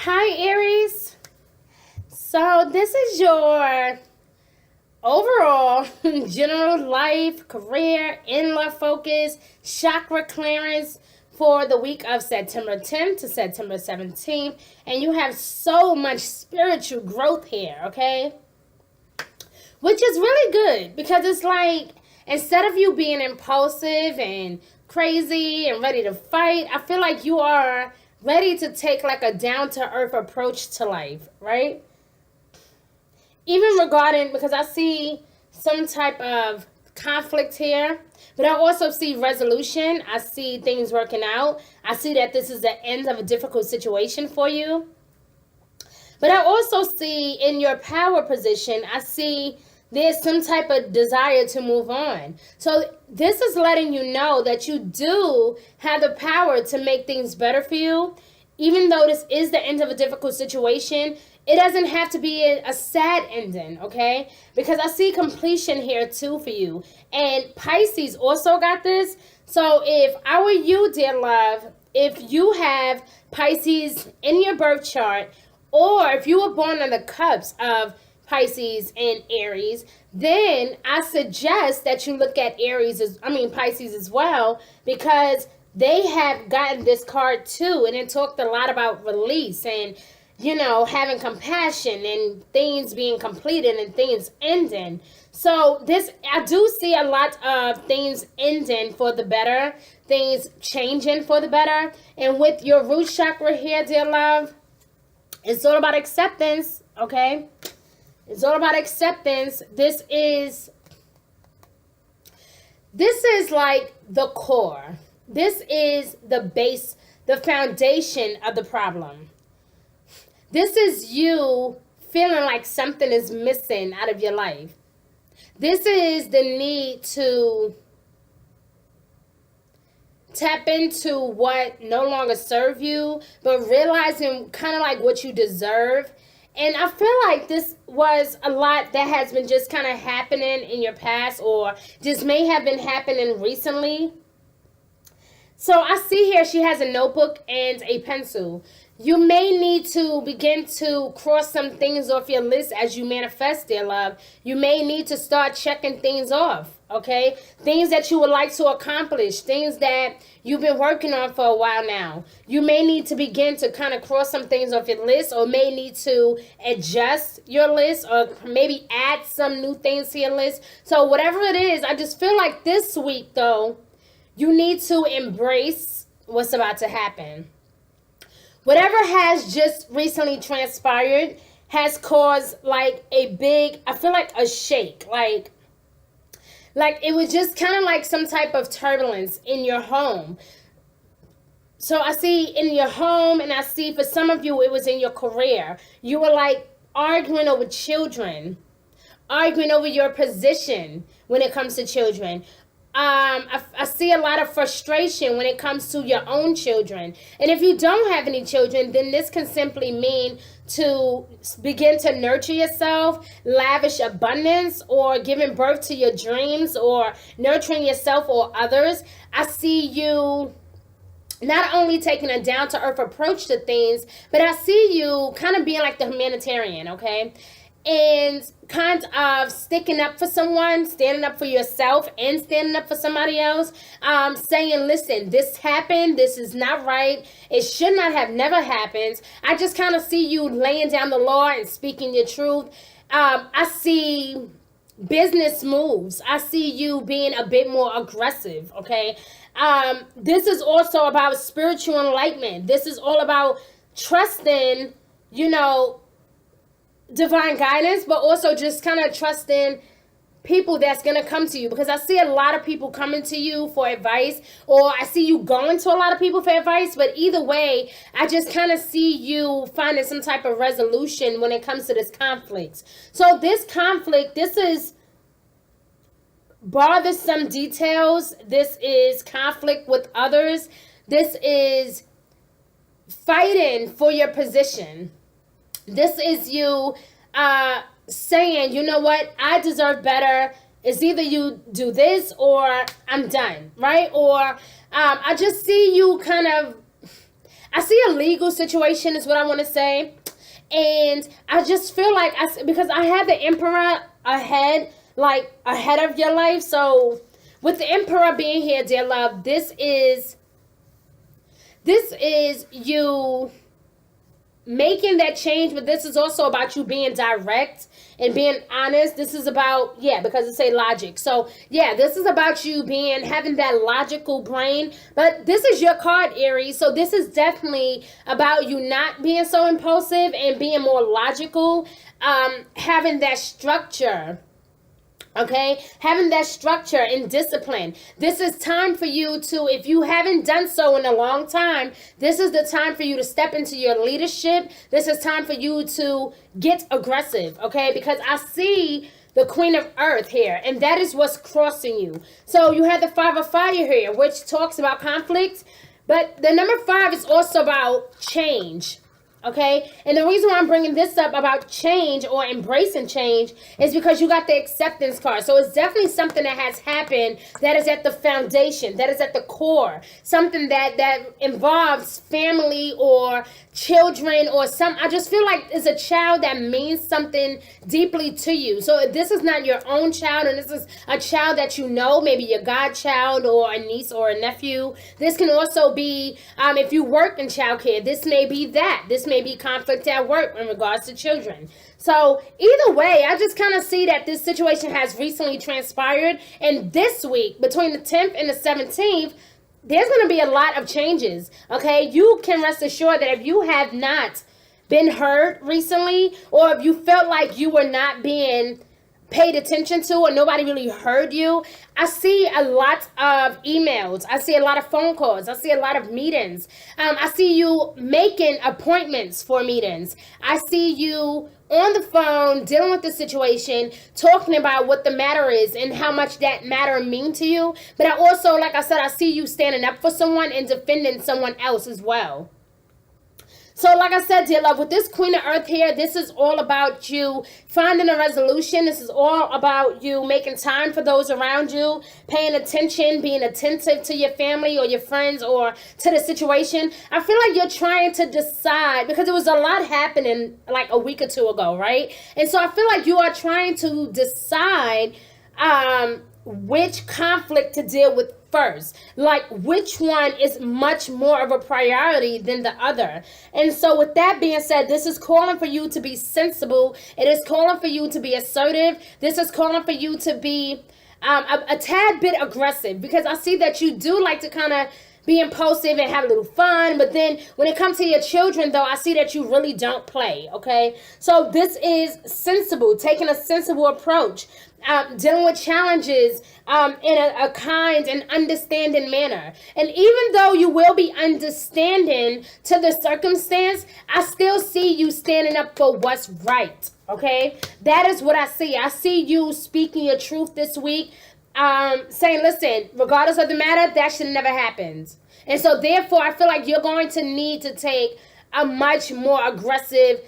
Hi, Aries. So, this is your overall general life, career, in-law focus, chakra clearance for the week of September 10th to September 17th. And you have so much spiritual growth here, okay? Which is really good because it's like instead of you being impulsive and crazy and ready to fight, I feel like you are ready to take like a down to earth approach to life, right? Even regarding because I see some type of conflict here, but I also see resolution. I see things working out. I see that this is the end of a difficult situation for you. But I also see in your power position, I see there's some type of desire to move on. So this is letting you know that you do have the power to make things better for you. Even though this is the end of a difficult situation, it doesn't have to be a sad ending, okay? Because I see completion here too for you. And Pisces also got this. So if I were you, dear love, if you have Pisces in your birth chart, or if you were born on the cusp of Pisces and Aries, then I suggest that you look at Pisces as well, because they have gotten this card too, and it talked a lot about release and having compassion and things being completed and things ending. So this, I do see a lot of things ending for the better, things changing for the better. And with your root chakra here, dear love, it's all about acceptance, okay? It's all about acceptance. This is like the core. This is the base, the foundation of the problem. This is you feeling like something is missing out of your life. This is the need to tap into what no longer serve you, but realizing kind of like what you deserve. And I feel like this was a lot that has been just kind of happening in your past, or just may have been happening recently. So I see here she has a notebook and a pencil. You may need to begin to cross some things off your list as you manifest, dear love. You may need to start checking things off, okay? Things that you would like to accomplish, things that you've been working on for a while now. You may need to begin to kind of cross some things off your list, or may need to adjust your list, or maybe add some new things to your list. So whatever it is, I just feel like this week, though, you need to embrace what's about to happen. Whatever has just recently transpired has caused like a big, I feel like a shake, like it was just kind of like some type of turbulence in your home. So I see in your home, and I see for some of you it was in your career. You were like arguing over children, arguing over your position when it comes to children. I see a lot of frustration when it comes to your own children. And if you don't have any children, then this can simply mean to begin to nurture yourself, lavish abundance, or giving birth to your dreams, or nurturing yourself or others. I see you not only taking a down to earth approach to things, but I see you kind of being like the humanitarian, okay? And kind of sticking up for someone, standing up for yourself and standing up for somebody else, saying, listen, this happened, this is not right, it should not have never happened. I just kind of see you laying down the law and speaking your truth. I see business moves. I see you being a bit more aggressive, okay? This is also about spiritual enlightenment. This is all about trusting, divine guidance, but also just kind of trusting people that's going to come to you, because I see a lot of people coming to you for advice, or I see you going to a lot of people for advice. But either way, I just kind of see you finding some type of resolution when it comes to this conflict. So this conflict, this is bothersome details. This is conflict with others. This is fighting for your position. This is you saying, you know what, I deserve better. It's either you do this or I'm done, right? Or I just see you kind of, I see a a legal situation is what I want to say. And I just feel like because I have the Emperor ahead, like ahead of your life. So with the Emperor being here, dear love, this is you making that change, but this is also about you being direct and being honest. This is about, yeah, because it say logic. So yeah, this is about you having that logical brain. But this is your card, Aries. So this is definitely about you not being so impulsive and being more logical, having that structure. Okay, having that structure and discipline. This is time for you to, if you haven't done so in a long time, this is the time for you to step into your leadership. This is time for you to get aggressive, okay? Because I see the Queen of Earth here, and that is what's crossing you. So you have the Five of Fire here, which talks about conflict, but the number 5 is also about change. Okay, and the reason why I'm bringing this up about change or embracing change is because you got the acceptance card. So it's definitely something that has happened that is at the foundation, that is at the core, something that involves family or children or some. I just feel like it's a child that means something deeply to you. So if this is not your own child and this is a child that you know, maybe your godchild or a niece or a nephew, this can also be, if you work in childcare, this may be that. This may be conflict at work in regards to children. So either way, I just kind of see that this situation has recently transpired. And this week, between the 10th and the 17th, there's going to be a lot of changes. Okay, you can rest assured that if you have not been heard recently, or if you felt like you were not being paid attention to or nobody really heard you, I see a lot of emails. I see a lot of phone calls. I see a lot of meetings. I see you making appointments for meetings. I see you on the phone dealing with the situation, talking about what the matter is and how much that matter mean to you. But I also, like I said, I see you standing up for someone and defending someone else as well. So like I said, dear love, with this Queen of Earth here, this is all about you finding a resolution. This is all about you making time for those around you, paying attention, being attentive to your family or your friends or to the situation. I feel like you're trying to decide, because there was a lot happening like a week or two ago, right? And so I feel like you are trying to decide which conflict to deal with first, like which one is much more of a priority than the other. And so with that being said, this is calling for you to be sensible. It is calling for you to be assertive. This is calling for you to be a tad bit aggressive, because I see that you do like to kind of be impulsive and have a little fun, but then when it comes to your children, though, I see that you really don't play. Okay, so this is sensible, taking a sensible approach, dealing with challenges in a kind and understanding manner. And even though you will be understanding to the circumstance, I still see you standing up for what's right. Okay, that is what I see. I see you speaking your truth this week, saying, listen, regardless of the matter, that should never happen. And so therefore, I feel like you're going to need to take a much more aggressive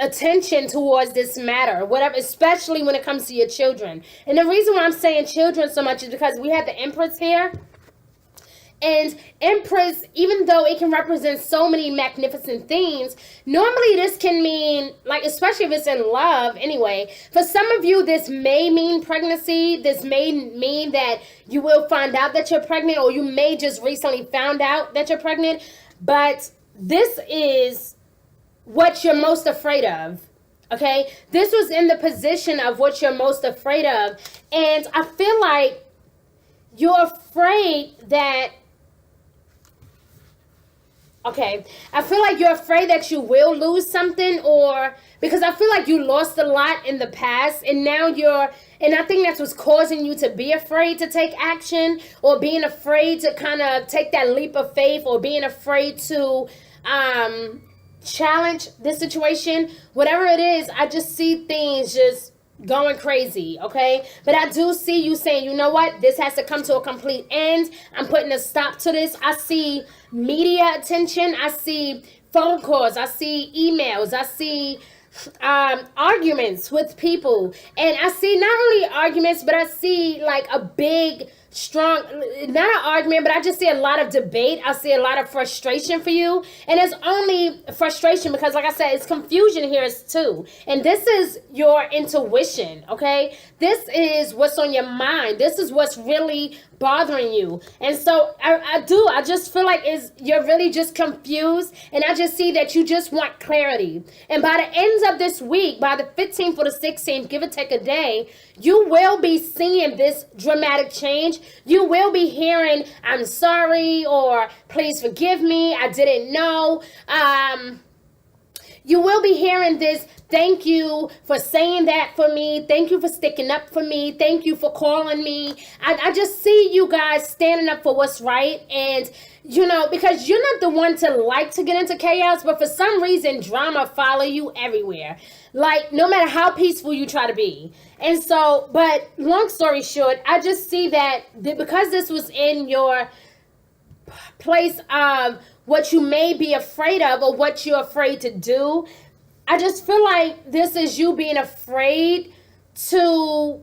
attention towards this matter, whatever, especially when it comes to your children. And the reason why I'm saying children so much is because we have the Empress here. And Empress, even though it can represent so many magnificent things, normally this can mean, like, especially if it's in love anyway, for some of you, this may mean pregnancy. This may mean that you will find out that you're pregnant, or you may just recently found out that you're pregnant. But this is what you're most afraid of. Okay? This was in the position of what you're most afraid of. And I feel like you're afraid that, okay, I feel like you're afraid that you will lose something, or because I feel like you lost a lot in the past, and now and I think that's what's causing you to be afraid to take action, or being afraid to kind of take that leap of faith, or being afraid to challenge this situation. Whatever it is, I just see things just going crazy, okay? But I do see you saying, you know what? This has to come to a complete end. I'm putting a stop to this. I see media attention. I see phone calls. I see emails. I see arguments with people. And I see not only arguments, but I see like a big strong, not an argument, but I just see a lot of debate. I see a lot of frustration for you. And it's only frustration because, like I said, it's confusion here too. And this is your intuition, okay? This is what's on your mind. This is what's really bothering you. And so I just feel like you're really just confused, and I just see that you just want clarity. And by the ends of this week, by the 15th or the 16th, give or take a day, you will be seeing this dramatic change. You will be hearing, I'm sorry, or please forgive me, I didn't know. You will be hearing this, thank you for saying that for me. Thank you for sticking up for me. Thank you for calling me. I just see you guys standing up for what's right. And, because you're not the one to like to get into chaos, but for some reason, drama follow you everywhere. Like, no matter how peaceful you try to be. And so, but long story short, I just see that because this was in your place of what you may be afraid of or what you're afraid to do, I just feel like this is you being afraid to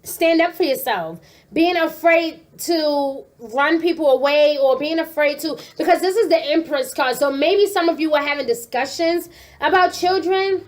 stand up for yourself, being afraid to run people away, or being afraid to, because this is the Empress card. So maybe some of you are having discussions about children.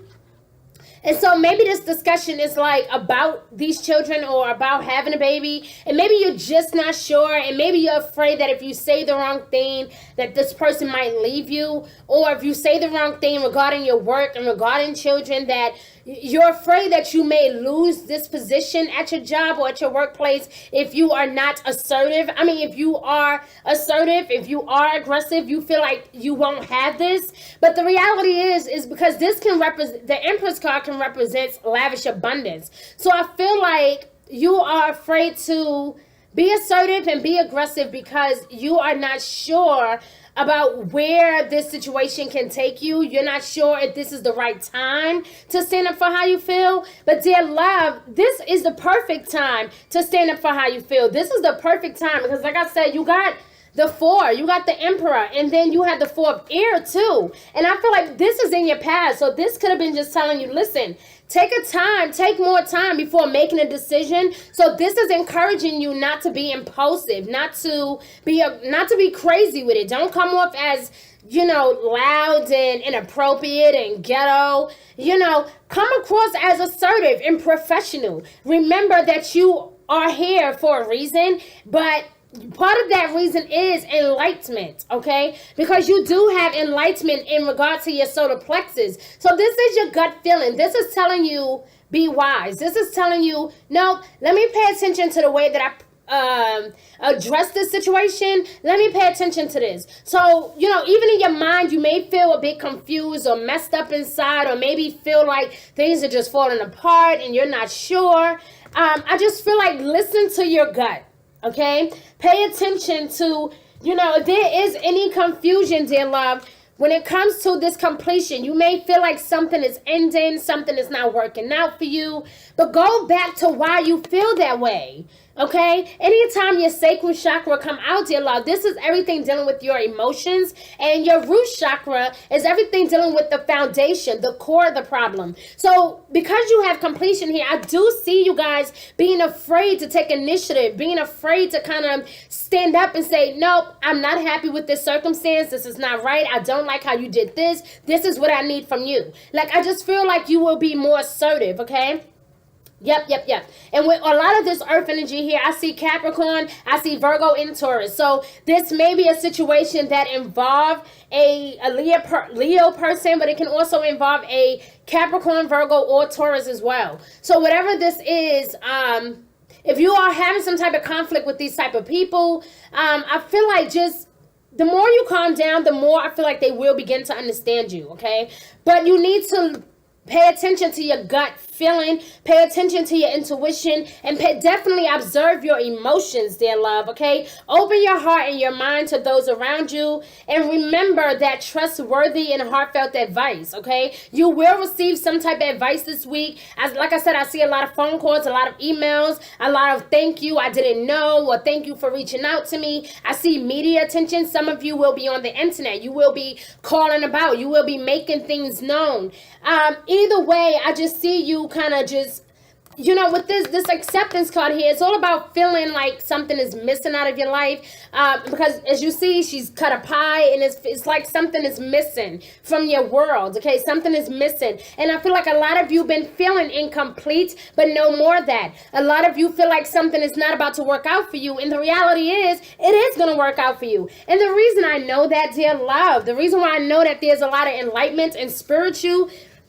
And so maybe this discussion is like about these children or about having a baby, and maybe you're just not sure, and maybe you're afraid that if you say the wrong thing that this person might leave you, or if you say the wrong thing regarding your work and regarding children, that you're afraid that you may lose this position at your job or at your workplace if you are not assertive. I mean, if you are assertive, if you are aggressive, you feel like you won't have this. But the reality is because this can represent, the Empress card can represent lavish abundance. So I feel like you are afraid to be assertive and be aggressive because you are not sure about where this situation can take you. You're not sure if this is the right time to stand up for how you feel. But dear love, this is the perfect time to stand up for how you feel. This is the perfect time because, like I said, you got the 4, you got the Emperor, and then you had the 4 of air too. And I feel like this is in your past. So this could have been just telling you, listen, take more time before making a decision. So this is encouraging you not to be impulsive, not to be crazy with it. Don't come off as, loud and inappropriate and ghetto. Come across as assertive and professional. Remember that you are here for a reason, but part of that reason is enlightenment, okay? Because you do have enlightenment in regard to your solar plexus. So this is your gut feeling. This is telling you, be wise. This is telling you, no, let me pay attention to the way that I address this situation. Let me pay attention to this. So, even in your mind, you may feel a bit confused or messed up inside, or maybe feel like things are just falling apart and you're not sure. I just feel like listen to your gut. Okay, pay attention to, if there is any confusion, dear love, when it comes to this completion. You may feel like something is ending, something is not working out for you, but go back to why you feel that way. Okay, anytime your sacral chakra come out, dear love, this is everything dealing with your emotions, and your root chakra is everything dealing with the foundation, the core of the problem. So because you have completion here, I do see you guys being afraid to take initiative, being afraid to kind of stand up and say, nope, I'm not happy with this circumstance. This is not right. I don't like how you did this. This is what I need from you. Like, I just feel like you will be more assertive, okay? Yep. And with a lot of this earth energy here, I see Capricorn, I see Virgo and Taurus. So this may be a situation that involve a Leo person, but it can also involve a Capricorn, Virgo, or Taurus as well. So whatever this is, if you are having some type of conflict with these type of people, I feel like just the more you calm down, the more I feel like they will begin to understand you, okay? But you need to pay attention to your gut feeling, pay attention to your intuition, and definitely observe your emotions, dear love, okay? Open your heart and your mind to those around you, and remember that trustworthy and heartfelt advice, okay? You will receive some type of advice this week. Like I said, I see a lot of phone calls, a lot of emails, a lot of thank you, I didn't know, or thank you for reaching out to me. I see media attention. Some of you will be on the internet. You will be calling about. You will be making things known. Either way, I just see you kind of just, with this acceptance card here, it's all about feeling like something is missing out of your life, because as you see, she's cut a pie, and it's like something is missing from your world. Okay, something is missing, and I feel like a lot of you been feeling incomplete, but no more that. A lot of you feel like something is not about to work out for you, and the reality is it is going to work out for you. And the reason I know that, dear love, the reason why I know that there's a lot of enlightenment and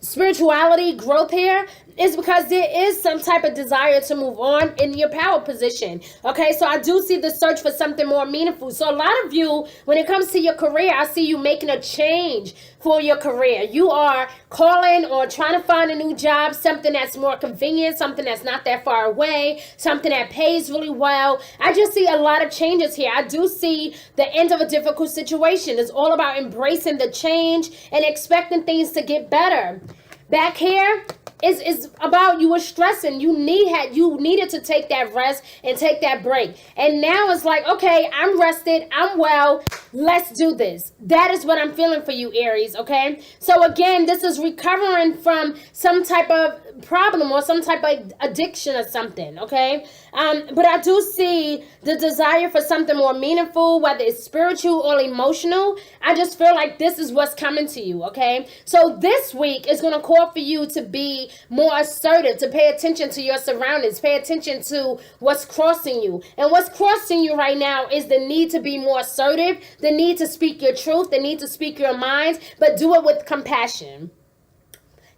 spirituality growth here is because there is some type of desire to move on in your power position. Okay, so I do see the search for something more meaningful. So a lot of you, when it comes to your career, I see you making a change for your career. You are calling or trying to find a new job, something that's more convenient, something that's not that far away, something that pays really well. I just see a lot of changes here. I do see the end of a difficult situation. It's all about embracing the change and expecting things to get better. Back here is about you were stressing. You needed to take that rest and take that break. And now it's like, okay, I'm rested, I'm well, let's do this. That is what I'm feeling for you, Aries, okay? So again, this is recovering from some type of problem or some type of addiction or something, okay? But I do see the desire for something more meaningful, whether it's spiritual or emotional. I just feel like this is what's coming to you, okay? So this week is going to call for you to be more assertive, to pay attention to your surroundings, pay attention to what's crossing you. And what's crossing you right now is the need to be more assertive, the need to speak your truth, the need to speak your mind, but do it with compassion.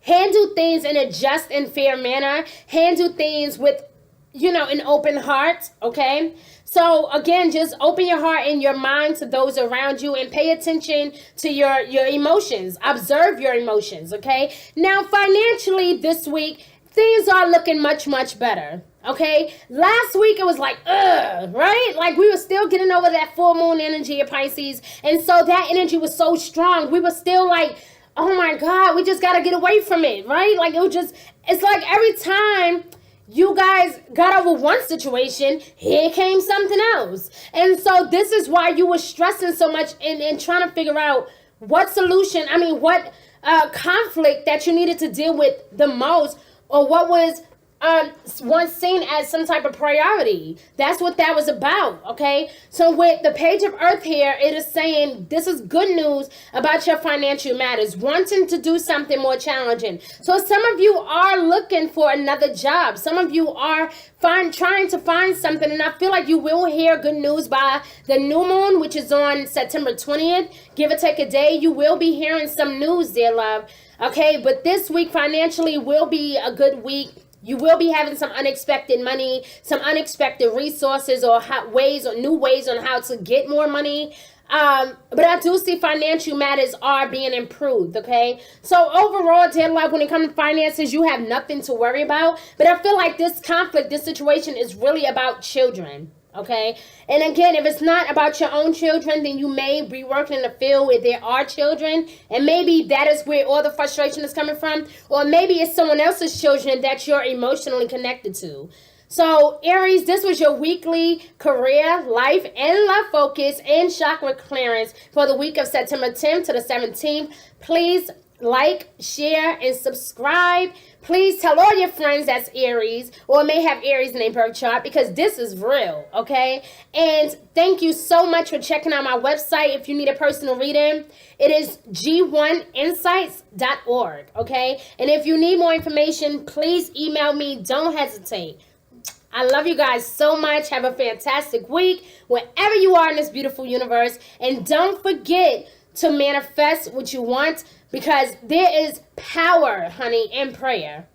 Handle things in a just and fair manner. Handle things with, an open heart, okay? So again, just open your heart and your mind to those around you and pay attention to your emotions. Observe your emotions, okay? Now, financially this week, things are looking much, much better. Okay, last week it was like, right? Like we were still getting over that full moon energy of Pisces. And so that energy was so strong. We were still like, oh my God, we just got to get away from it, right? Like it's like every time you guys got over one situation, here came something else. And so this is why you were stressing so much and trying to figure out what conflict that you needed to deal with the most, or what was once seen as some type of priority. That's what that was about, okay? So with the Page of Earth here, it is saying this is good news about your financial matters, wanting to do something more challenging. So some of you are looking for another job. Some of you are trying to find something, and I feel like you will hear good news by the new moon, which is on September 20th. Give or take a day, you will be hearing some news, dear love. Okay, but this week financially will be a good week. You will be having some unexpected money, some unexpected resources, or new ways on how to get more money. But I do see financial matters are being improved, okay? So overall, dear love, when it comes to finances, you have nothing to worry about. But I feel like this conflict, this situation is really about children. Okay, and again, if it's not about your own children, then you may be working in a field where there are children, and maybe that is where all the frustration is coming from, or maybe it's someone else's children that you're emotionally connected to. So Aries, this was your weekly career, life, and love focus and chakra clearance for the week of September 10th to the 17th. Please like, share, and subscribe. Please tell all your friends that's Aries or may have Aries in their birth chart, because this is real, okay? And thank you so much for checking out my website. If you need a personal reading, it is g1insights.org, okay? And if you need more information, please email me. Don't hesitate. I love you guys so much. Have a fantastic week wherever you are in this beautiful universe. And don't forget to manifest what you want, because there is power, honey, in prayer.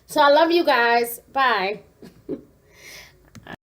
So I love you guys. Bye.